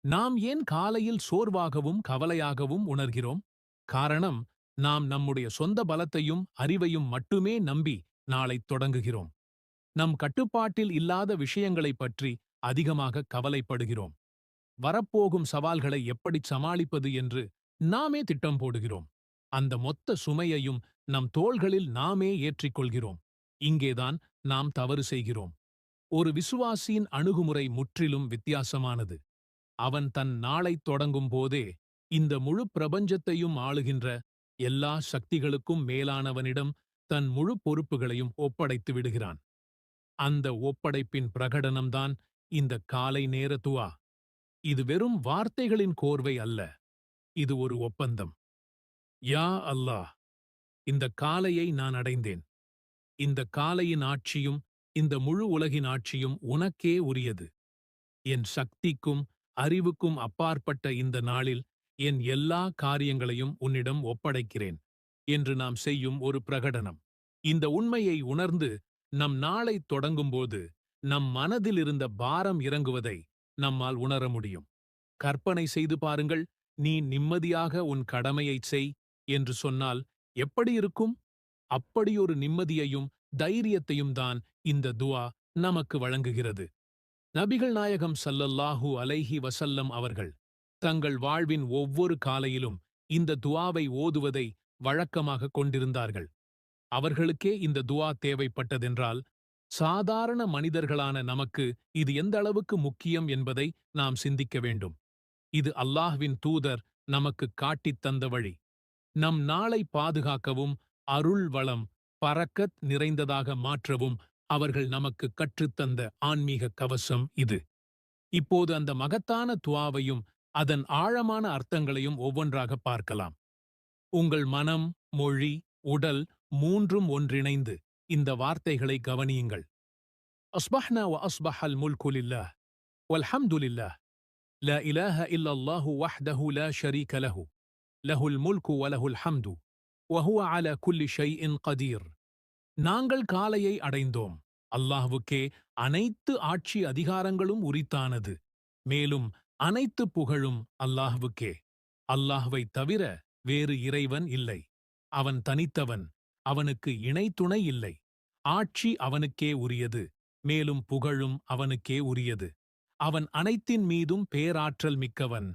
நாம் ஏன் காலையில் சோர்வாகவும் கவலையாகவும் உணர்கிறோம்? காரணம், நாம் நம்முடைய சொந்த பலத்தையும் அறிவையும் மட்டுமே நம்பி நாளைத் தொடங்குகிறோம். நம் கட்டுப்பாட்டில் இல்லாத விஷயங்களைப் பற்றி அதிகமாக கவலைப்படுகிறோம். வரப்போகும் சவால்களை எப்படிச் சமாளிப்பது என்று நாமே திட்டம் போடுகிறோம். அந்த மொத்த சுமையையும் நம் தோள்களில் நாமே ஏற்றிக்கொள்கிறோம். இங்கேதான் நாம் தவறு செய்கிறோம். ஒரு விசுவாசியின் அணுகுமுறை முற்றிலும் வித்தியாசமானது. அவன் தன் நாளைத் தொடங்கும் போதே இந்த முழு பிரபஞ்சத்தையும் ஆளுகின்ற எல்லா சக்திகளுக்கும் மேலானவனிடம் தன் முழு பொறுப்புகளையும் ஒப்படைத்து விடுகிறான். அந்த ஒப்படைப்பின் பிரகடனம்தான் இந்த காலை நேர துஆ. இது வெறும் வார்த்தைகளின் கோர்வை அல்ல. இது ஒரு ஒப்பந்தம். யா அல்லாஹ், இந்த காலையை நான் அடைந்தேன். இந்த காலையின் ஆட்சியும் இந்த முழு உலகின் ஆட்சியும் உனக்கே உரியது. என் சக்திக்கும் அறிவுக்கும் அப்பாற்பட்ட இந்த நாளில் என் எல்லா காரியங்களையும் உன்னிடம் ஒப்படைக்கிறேன் என்று நாம் செய்யும் ஒரு பிரகடனம். இந்த உண்மையை உணர்ந்து நம் நாளை தொடங்கும்போது நம் மனதில் இருந்த பாரம் இறங்குவதை நம்மால் உணர முடியும். கற்பனை செய்து பாருங்கள், நீ நிம்மதியாக உன் கடமையைச் செய் என்று சொன்னால் எப்படி இருக்கும்? அப்படியொரு நிம்மதியையும் தைரியத்தையும் தான் இந்த துஆ நமக்கு வழங்குகிறது. நபிகள் நாயகம் ஸல்லல்லாஹு அலைஹி வஸல்லம் அவர்கள் தங்கள் வாழ்வின் ஒவ்வொரு காலையிலும் இந்த துஆவை ஓதுவதை வழக்கமாக கொண்டிருந்தார்கள். அவர்களுக்கே இந்த துஆ தேவைப்பட்டதென்றால், சாதாரண மனிதர்களான நமக்கு இது எந்த அளவுக்கு முக்கியம் என்பதை நாம் சிந்திக்க வேண்டும். இது அல்லாஹ்வின் தூதர் நமக்கு காட்டித் தந்த வழி. நம் நாளை பாதுகாக்கவும், அருள் வளம், பரக்கத் நிறைந்ததாக மாற்றவும் அவர்கள் நமக்கு கற்றுத்தந்த ஆன்மீக கவசம் இது. இப்போது அந்த மகத்தான துஆவையும் அதன் ஆழமான அர்த்தங்களையும் ஒவ்வொன்றாக பார்க்கலாம். உங்கள் மனம், மொழி, உடல் மூன்றும் ஒன்றிணைந்து இந்த வார்த்தைகளை கவனியுங்கள். அஸ்பஹ்னா வ அஸ்பஹல் முல்கு லில்லாஹ் வல்ஹம்து லில்லாஹ் லா இலாஹ இல்லல்லாஹு வஹ்தஹு லா ஷரீக லஹு லஹுல் முல்கு வ லஹுல் ஹம்து வ ஹுவ அலா குல்லி ஷைஇன் கதீர். நாங்கள் காலையை அடைந்தோம். அல்லாஹ்வுக்கே அனைத்து ஆட்சி அதிகாரங்களும் உரித்தானது. மேலும் அனைத்து புகழும் அல்லாஹ்வுக்கே. அல்லாஹ்வைத் தவிர வேறு இறைவன் இல்லை. அவன் தனித்தவன். அவனுக்கு இணை துணை இல்லை. ஆட்சி அவனுக்கே உரியது. மேலும் புகழும் அவனுக்கே உரியது. அவன் அனைத்தின் மீதும் பேராற்றல் மிக்கவன்.